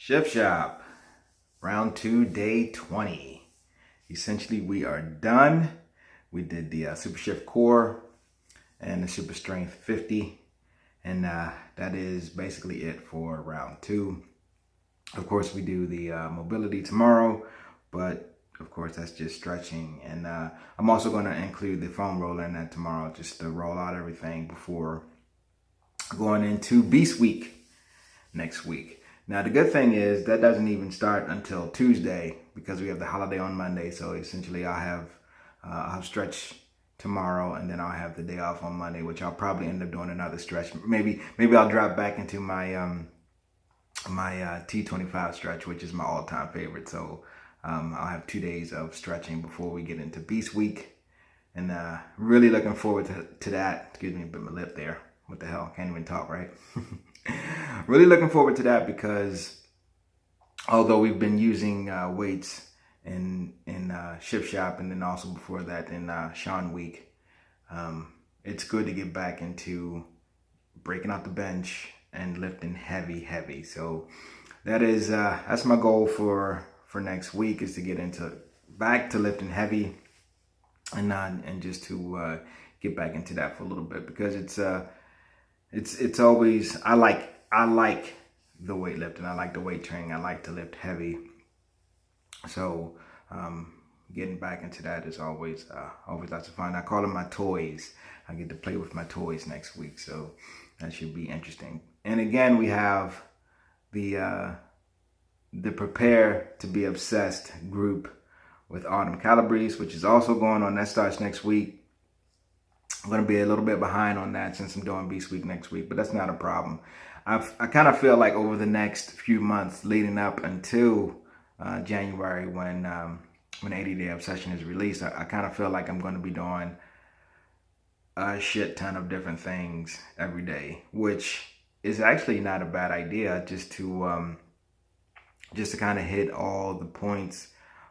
Shift Shop, round 2, day 20. Essentially, we are done. We did the Super Shift Core and the Super Strength 50. And that is basically it for round 2. Of course, we do the mobility tomorrow, but of course, that's just stretching. And I'm also going to include the foam roller in that tomorrow, just to roll out everything before going into Beast Week next week. Now, the good thing is that doesn't even start until Tuesday because we have the holiday on Monday. So essentially, I'll have stretch tomorrow, and then I'll have the day off on Monday, which I'll probably end up doing another stretch. Maybe I'll drop back into my my T25 stretch, which is my all-time favorite. So I'll have 2 days of stretching before we get into Beast Week, and really looking forward to that. Excuse me, bit my lip there. What the hell? Can't even talk, right? Really looking forward to that because although we've been using weights in Shift Shop and then also before that in Sean Week, it's good to get back into breaking out the bench and lifting heavy. So that is that's my goal for next week, is to get back to lifting heavy and just to get back into that for a little bit, because it's always, I like the weightlifting. I like the weight training. I like to lift heavy. So getting back into that is always lots of fun. I call them my toys. I get to play with my toys next week, so that should be interesting. And again, we have the Prepare to Be Obsessed group with Autumn Calabrese, which is also going on. That starts next week. I'm going to be a little bit behind on that since I'm doing Beast Week next week, but that's not a problem. I kind of feel like over the next few months leading up until January, when 80 Day Obsession is released, I kind of feel like I'm going to be doing a shit ton of different things every day, which is actually not a bad idea, just to kind of hit all the points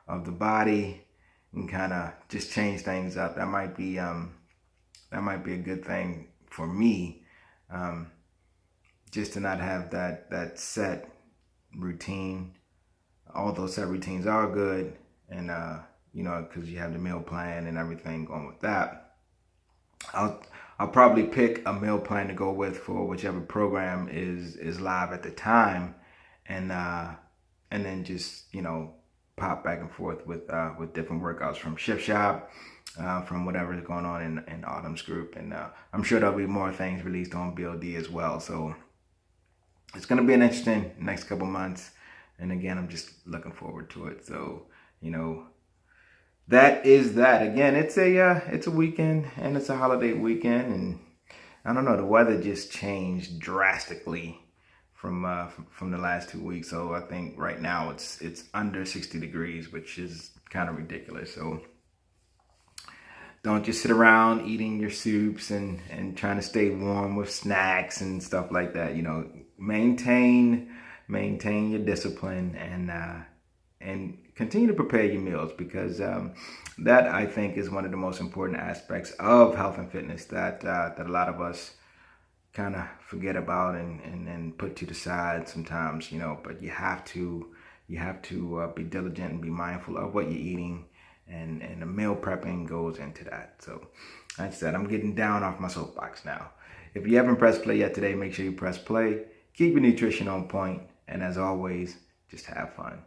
of the body and kind of just change things up. That might be a good thing for me, just to not have that set routine. Although set routines are good, and because you have the meal plan and everything going with that, I'll probably pick a meal plan to go with for whichever program is live at the time, and then just pop back and forth with different workouts from Shift Shop, from whatever is going on in Autumn's group. And I'm sure there'll be more things released on BLD as well. So it's going to be an interesting next couple months. And again, I'm just looking forward to it. So, that is that. Again, it's a weekend, and it's a holiday weekend. And I don't know, the weather just changed drastically from the last 2 weeks. So I think right now it's under 60 degrees, which is kind of ridiculous. So don't just sit around eating your soups and trying to stay warm with snacks and stuff like that. Maintain your discipline and continue to prepare your meals, because that, I think, is one of the most important aspects of health and fitness that a lot of us kind of forget about and put to the side sometimes. But you have to be diligent and be mindful of what you're eating. And the meal prepping goes into that. So like I said, I'm getting down off my soapbox now. If you haven't pressed play yet today, make sure you press play. Keep your nutrition on point. And as always, just have fun.